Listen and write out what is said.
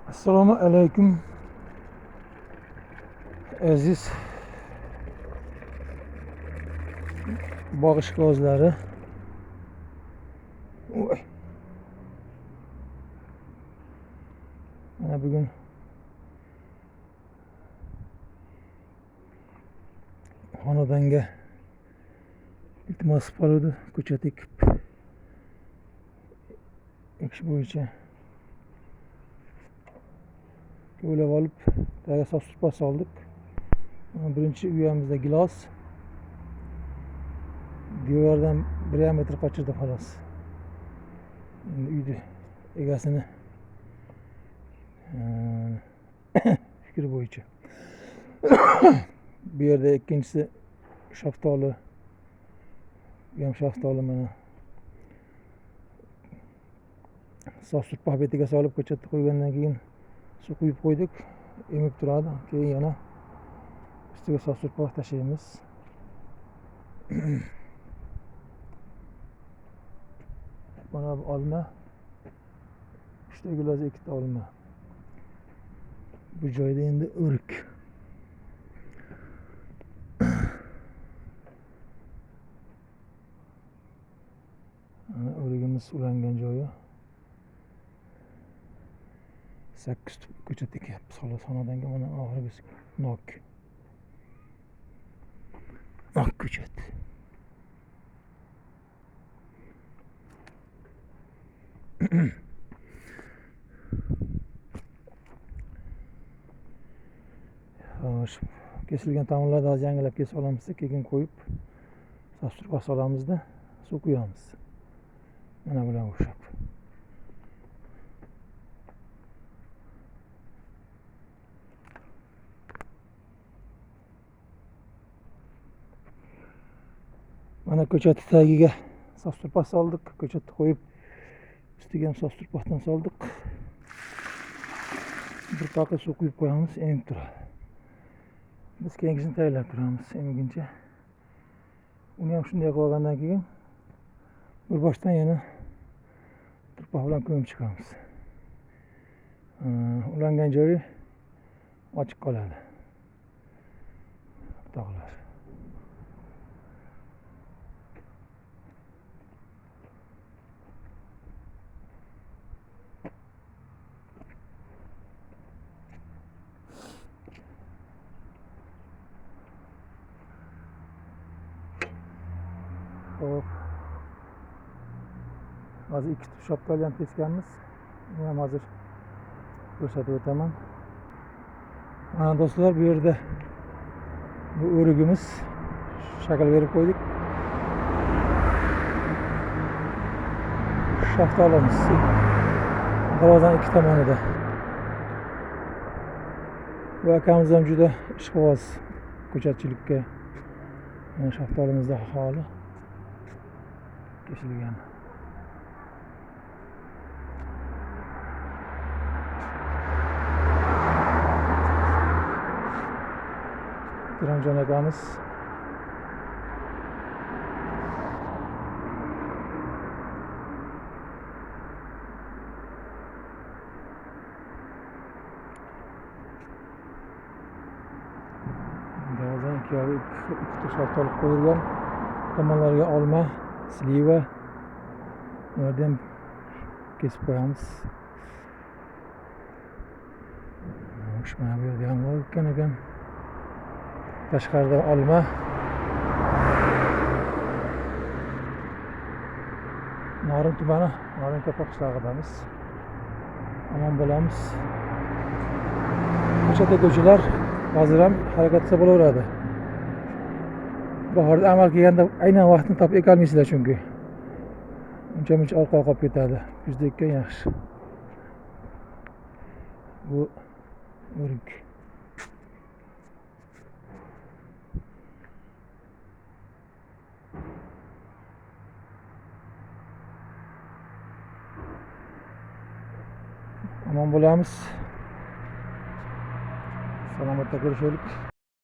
Assalomu alaykum aziz bog' ishqibozlari. Mana bugun xonadonga iltimos qoldi, ko'chat ekish bo'yicha o'ylab olib tagiga sof soldik. Birinchi uyamizda gilos devordan 1,5 metr qochirdi xolos. Endi uyni egasini fikri bo'yicha bu yerda ikkinchisi shaftoli, bu ham shaftoli. Mana sof surpoq betiga solib ko'chatni qo'ygandan keyin suv quyib qo'ydik, emib turadi. Keyin yana ustiga sof surpoq tashlaymiz. Mana bu olma, 3 ta gilos, 2 ta olma. Bu joyda endi o'rik. Mana o'rigimiz ulangan joyi. 8 ko'chat ekyapmiz xolos xonadonga. Mana oxirgisi nok ko'chat. Kesilgan tomonlarni hozir yangilab kesib olamiz, keyin qo'yib sof surpoq solamizda suv quyamiz. Mana bular o'xshab. Mana ko'chat tagiga sof surpoq soldik, ko'chatni qo'yib ustiga ham sof surpoqdan soldik. Bir toqa suv quyib qo'yamiz, emib turadi. Biz keyingisini tayyorlab turamiz emiguncha. Uni ham shunday qilib olgandan keyin bir boshdan yana turpoq bilan ko'mib chiqamiz. Ulangan joyi ochiq qoladi. Tog'lar. Hop. Hozir 2 tup shaftoli ham kesganmiz. Uni ham hozir ko'rsatib o'taman. Mana do'stlar, bu yerda bu o'rigimiz shakl berib qo'ydik. Shaftolimiz darvozaning 2 tomonida. Bu akamiz ham juda ishqiboz ko'chatchilikka. Mana shaftolimizda holi kesilgan. Kiramjon akamiz darvozaning ikki shaftoli qo'yilgan. Tomonlariga olma, sliva, ularni ham kesib qo'yamiz. Mana bu yerda ham o'tgan ekan. Tashqarida olma. Norin tumani, Norin katta qishlog'idamiz. Omon bo'lamiz. Ko'chat ekuvchilar hozir ham harakat qilsa bo'laveradi. Bahorda amal qilganda aynan vaqtni topib ekolmaysizlar, chunki uncha-muncha orqaga qolib ketadi. Kuzda ekkan yaxshi. Bu o'rik. Omon bo'lamiz. Salomatda ko'rishaylik.